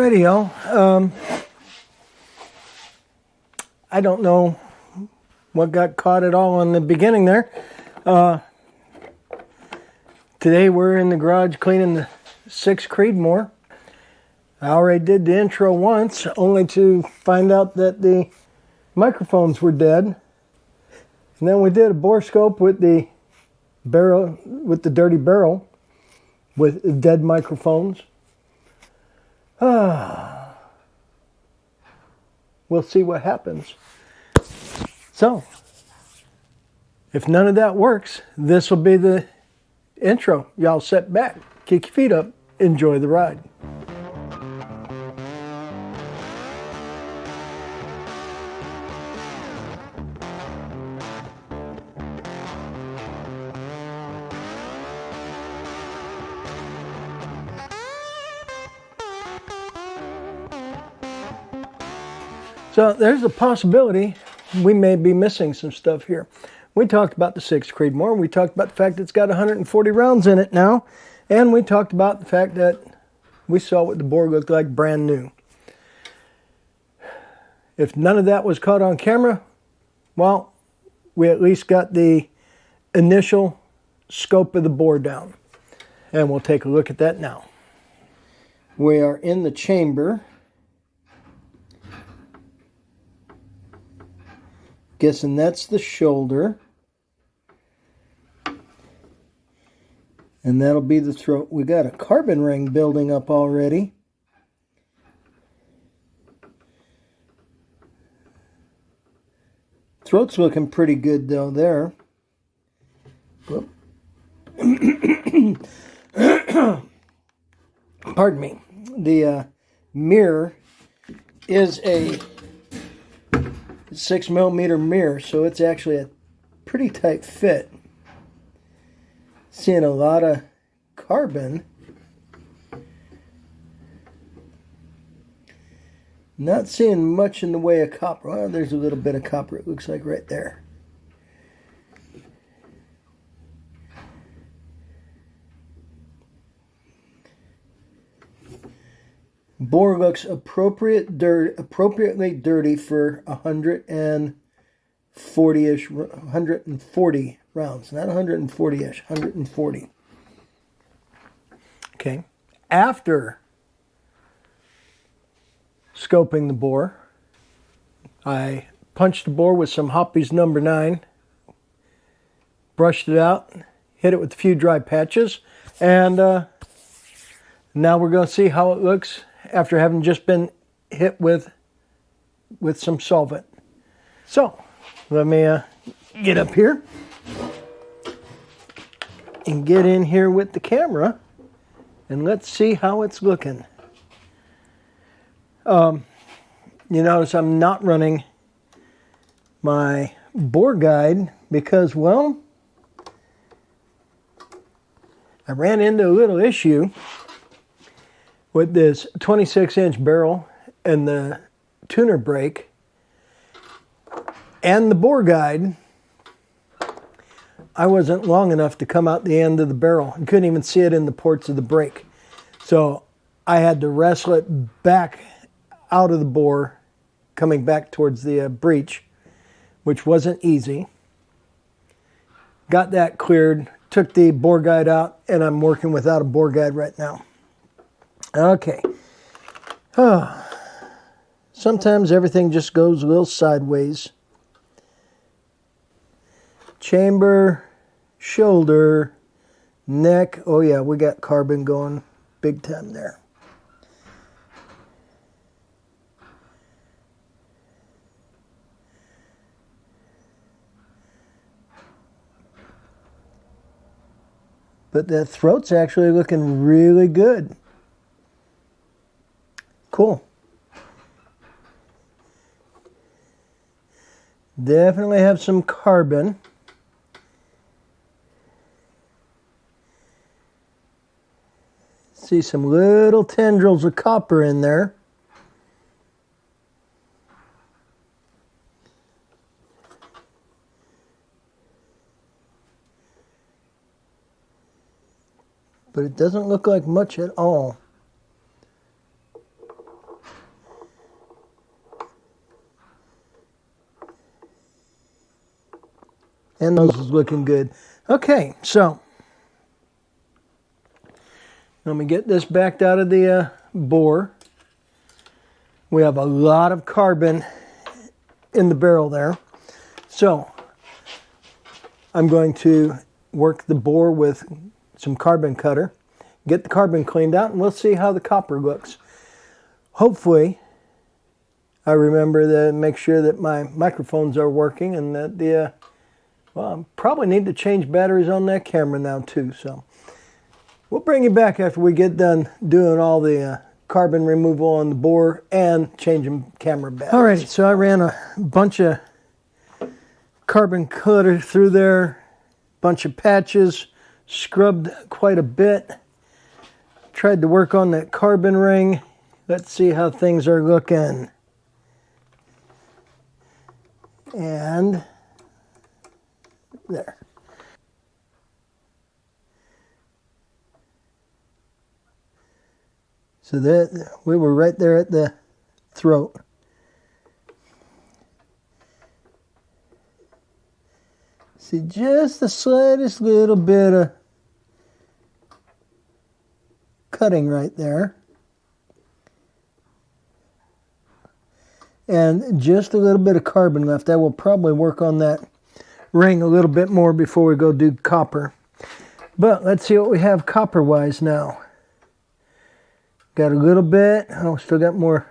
Alrighty, y'all. I don't know what got caught at all in the beginning there. Today we're in the garage cleaning the 6 Creedmoor. I already did the intro once, only to find out that the microphones were dead. And then we did a Borescope with the barrel, with the dirty barrel, with dead microphones. We'll see what happens. So, if none of that works, this will be the intro. Y'all sit back, kick your feet up, enjoy the ride. So there's a possibility we may be missing some stuff here. We talked about the 6 Creedmoor. We talked about the fact it's got 140 rounds in it now. And we talked about the fact that we saw what the bore looked like brand new. If none of that was caught on camera, well, we at least got the initial scope of the bore down. And we'll take a look at that now. We are in the chamber. Guessing that's the shoulder. And that'll be the throat. We got a carbon ring building up already. Throat's looking pretty good though there. Pardon me. The mirror is a 6mm mirror, so it's actually a pretty tight fit. Seeing a lot of carbon. Not seeing much in the way of copper. Well, there's a little bit of copper, it looks like right there. Bore looks appropriately dirty for 140-ish, 140 rounds. Not 140-ish, 140. Okay. After scoping the bore, I punched the bore with some Hoppy's number 9, brushed it out, hit it with a few dry patches, and now we're going to see how it looks after having just been hit with some solvent. So, let me get up here and get in here with the camera, and let's see how it's looking. You notice I'm not running my bore guide because, well, I ran into a little issue with this 26-inch barrel and the tuner brake and the bore guide. I wasn't long enough to come out the end of the barrel. I couldn't even see it in the ports of the brake. So I had to wrestle it back out of the bore, coming back towards the breech, which wasn't easy. Got that cleared, took the bore guide out, and I'm working without a bore guide right now. Okay. Sometimes everything just goes a little sideways. Chamber, shoulder, neck. Oh yeah, we got carbon going big time there. But that throat's actually looking really good. Cool. Definitely have some carbon. See some little tendrils of copper in there. but it doesn't look like much at all. And those is looking good. Okay, so let me get this backed out of the bore. We have a lot of carbon in the barrel there. So I'm going to work the bore with some carbon cutter, get the carbon cleaned out, and we'll see how the copper looks. Hopefully, I remember to make sure that my microphones are working and that well, I probably need to change batteries on that camera now too. So we'll bring you back after we get done doing all the carbon removal on the bore and changing camera batteries. Alright, so I ran a bunch of carbon cutter through there, bunch of patches, scrubbed quite a bit. Tried to work on that carbon ring. Let's see how things are looking. And there. So that we were right there at the throat. See just the slightest little bit of cutting right there. And just a little bit of carbon left. I will probably work on that ring a little bit more before we go do copper. But let's see what we have copper-wise now. Got a little bit. Oh, still got more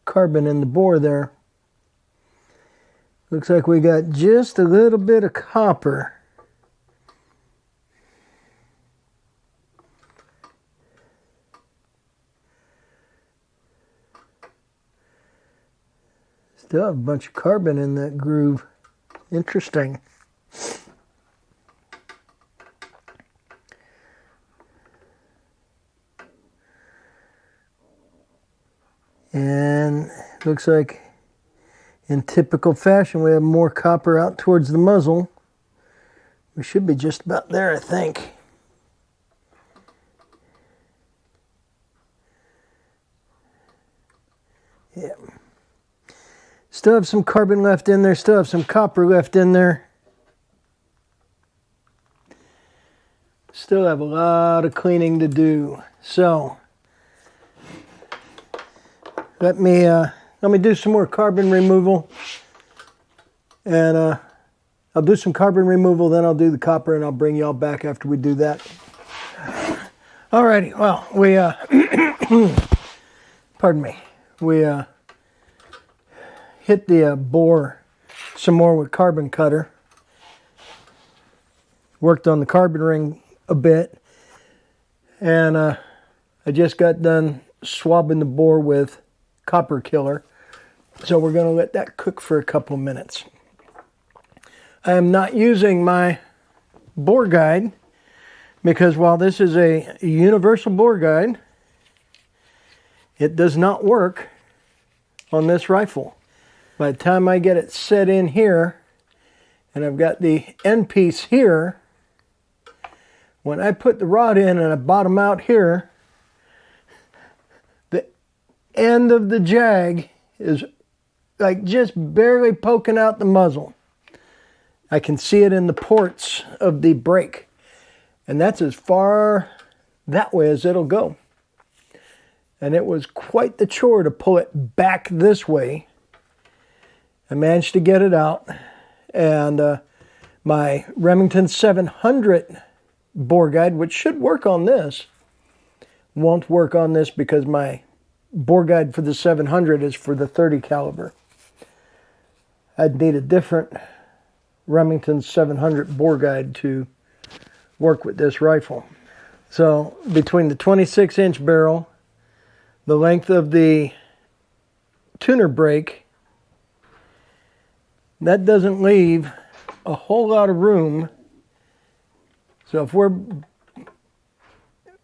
carbon in the bore there. Looks like we got just a little bit of copper. Still have a bunch of carbon in that groove. Interesting. And looks like in typical fashion we have more copper out towards the muzzle. We should be just about there, I think. Yeah. Still have some carbon left in there, still have some copper left in there. Still have a lot of cleaning to do. So let me do some more carbon removal, and I'll do some carbon removal, then I'll do the copper, and I'll bring y'all back after we do that. Alrighty, well, we pardon me, we hit the bore some more with carbon cutter. Worked on the carbon ring a bit, and I just got done swabbing the bore with copper killer. So we're going to let that cook for a couple of minutes. I am not using my bore guide because while this is a universal bore guide, it does not work on this rifle. By the time I get it set in here, and I've got the end piece here, when I put the rod in and I bottom out here, the end of the jag is like just barely poking out the muzzle. I can see it in the ports of the brake. And that's as far that way as it'll go. And it was quite the chore to pull it back this way. I managed to get it out. And my Remington 700 bore guide, which should work on this, won't work on this because my bore guide for the 700 is for the 30 caliber. I'd need a different Remington 700 bore guide to work with this rifle. So between the 26-inch barrel, the length of the tuner brake, that doesn't leave a whole lot of room. So if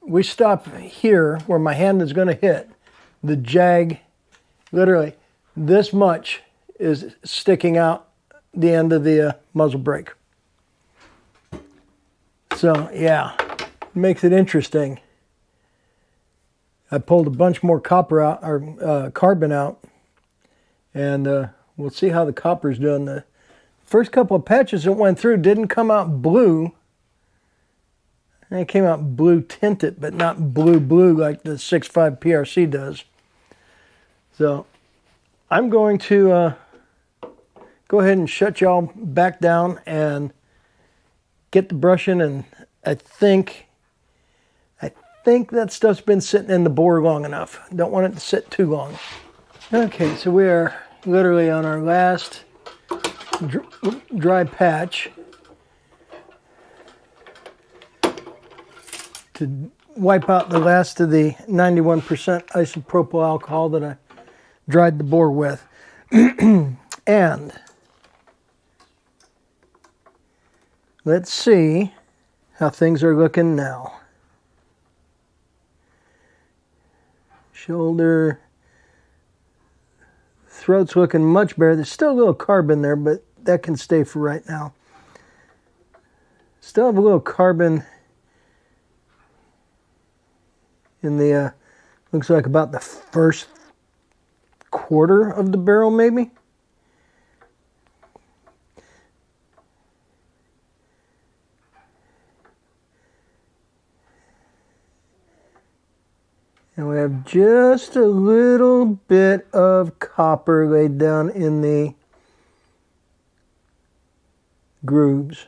we stop here where my hand is going to hit, the jag, literally this much is sticking out the end of the muzzle brake. So yeah, it makes it interesting. I pulled a bunch more copper out, or carbon out, and we'll see how the copper's doing. The First couple of patches that went through didn't come out blue. It came out blue tinted, but not blue like the 6.5 PRC does. So I'm going to go ahead and shut y'all back down and get the brushing, and I think that stuff's been sitting in the bore long enough. Don't want it to sit too long. Okay, so we are literally on our last dry patch to wipe out the last of the 91% isopropyl alcohol that I dried the bore with. And let's see how things are looking now. Shoulder, throat's looking much better. There's still a little carb in there, but that can stay for right now. Still have a little carbon in the, looks like about the first quarter of the barrel maybe. And we have just a little bit of copper laid down in the grooves.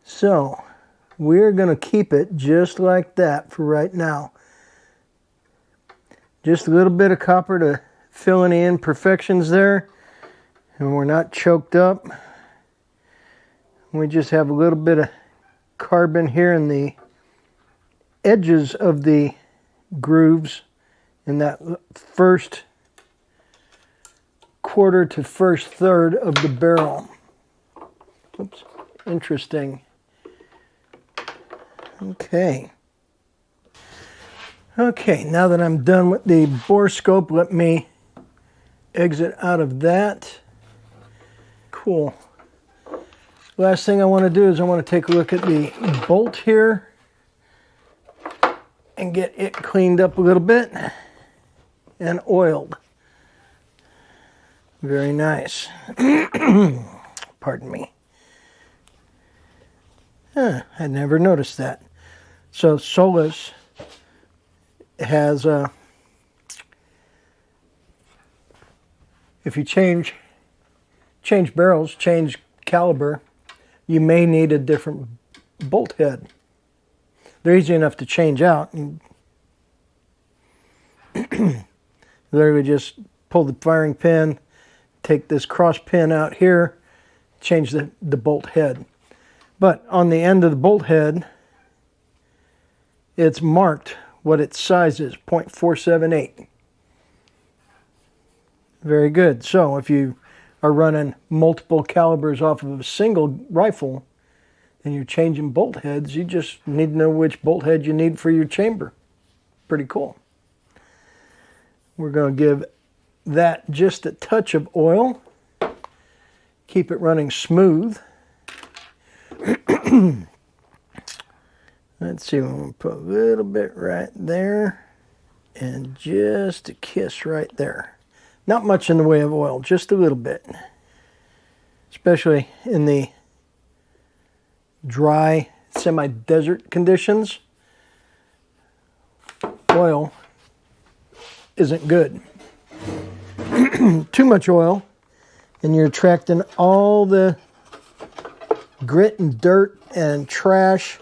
So we're going to keep it just like that for right now. Just a little bit of copper to fill any imperfections there. And we're not choked up. We just have a little bit of carbon here in the edges of the grooves in that first quarter to first third of the barrel. Oops, interesting. Okay. Okay, now that I'm done with the Borescope, let me exit out of that. Cool. Last thing I want to do is I want to take a look at the bolt here and get it cleaned up a little bit and oiled. Very nice. Pardon me. I never noticed that. So Solus has if you change barrels, change caliber, you may need a different bolt head. They're easy enough to change out. Literally just pull the firing pin, take this cross pin out here, change the bolt head. But on the end of the bolt head, it's marked what its size is, 0.478. Very good. So if you are running multiple calibers off of a single rifle and you're changing bolt heads, you just need to know which bolt head you need for your chamber. Pretty cool. We're going to give that just a touch of oil. Keep it running smooth. Let's see, we're going to put a little bit right there and just a kiss right there. Not much in the way of oil, just a little bit. Especially in the dry, semi-desert conditions, oil isn't good. Too much oil, and you're attracting all the grit and dirt and trash,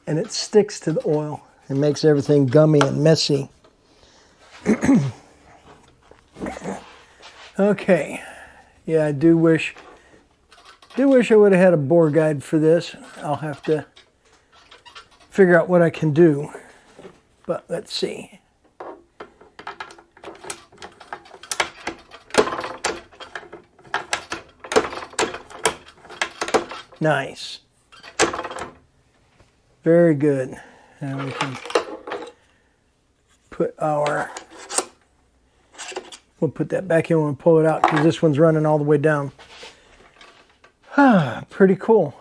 and it sticks to the oil and makes everything gummy and messy. Okay, yeah, I do wish I would have had a bore guide for this. I'll have to figure out what I can do, but let's see. Nice. Very good. And we can put we'll put that back in when we pull it out because this one's running all the way down. Pretty cool.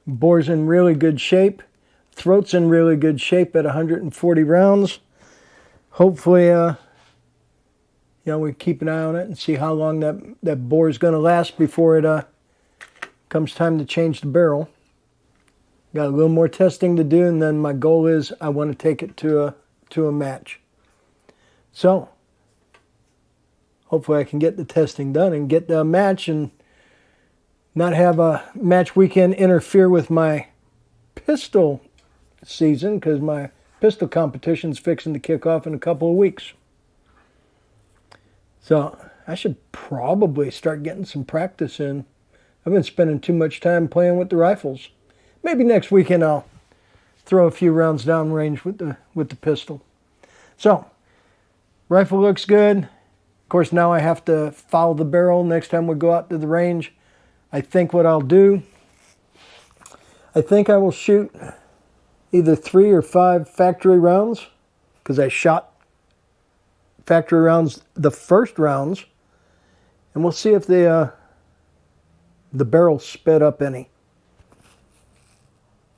Bore's in really good shape. Throat's in really good shape at 140 rounds. Hopefully, You know, we keep an eye on it and see how long that bore is going to last before it comes time to change the barrel. Got a little more testing to do, and then my goal is I want to take it to a match. So hopefully I can get the testing done and get the match and not have a match weekend interfere with my pistol season, because my pistol competition's fixing to kick off in a couple of weeks. So I should probably start getting some practice in. I've been spending too much time playing with the rifles. Maybe next weekend I'll throw a few rounds down range with the pistol. So, rifle looks good. Of course, now I have to follow the barrel next time we go out to the range. I think what I'll do, I think I will shoot either 3 or 5 factory rounds, because I shot factory rounds the first rounds, and we'll see if the barrel sped up any.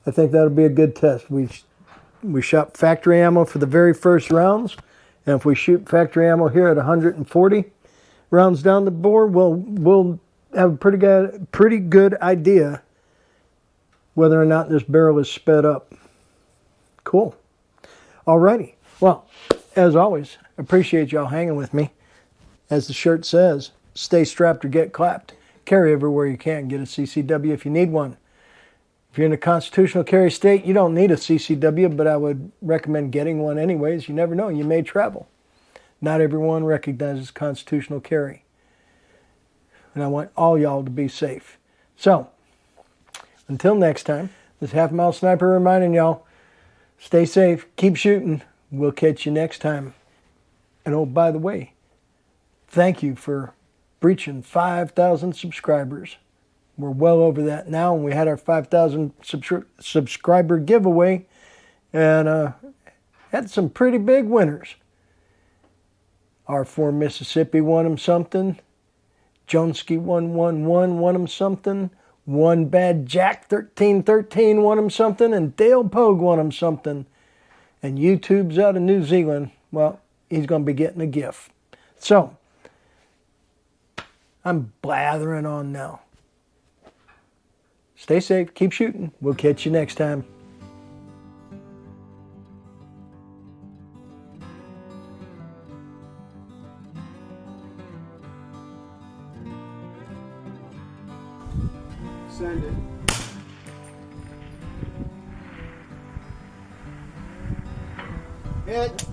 I think that'll be a good test. We shot factory ammo for the very first rounds, and if we shoot factory ammo here at 140 rounds down the bore, we'll have a pretty good idea whether or not this barrel is sped up. Cool. Alrighty. Well, as always, appreciate y'all hanging with me. As the shirt says, stay strapped or get clapped. Carry everywhere you can. Get a CCW if you need one. If you're in a constitutional carry state, you don't need a CCW, but I would recommend getting one anyways. You never know, you may travel. Not everyone recognizes constitutional carry. And I want all y'all to be safe. So, until next time, this Halfmilesniper reminding y'all, stay safe, keep shooting. We'll catch you next time. And oh, by the way, thank you for breaching 5,000 subscribers. We're well over that now, and we had our 5,000 subscriber giveaway, and had some pretty big winners. R4 Mississippi won them something. Jonesky 111 won them something. One Bad Jack 1313 won them something, and Dale Pogue won them something. And YouTube's out of New Zealand. Well, he's going to be getting a gift. So, I'm blathering on now. Stay safe, keep shooting. We'll catch you next time. Send it. Hit.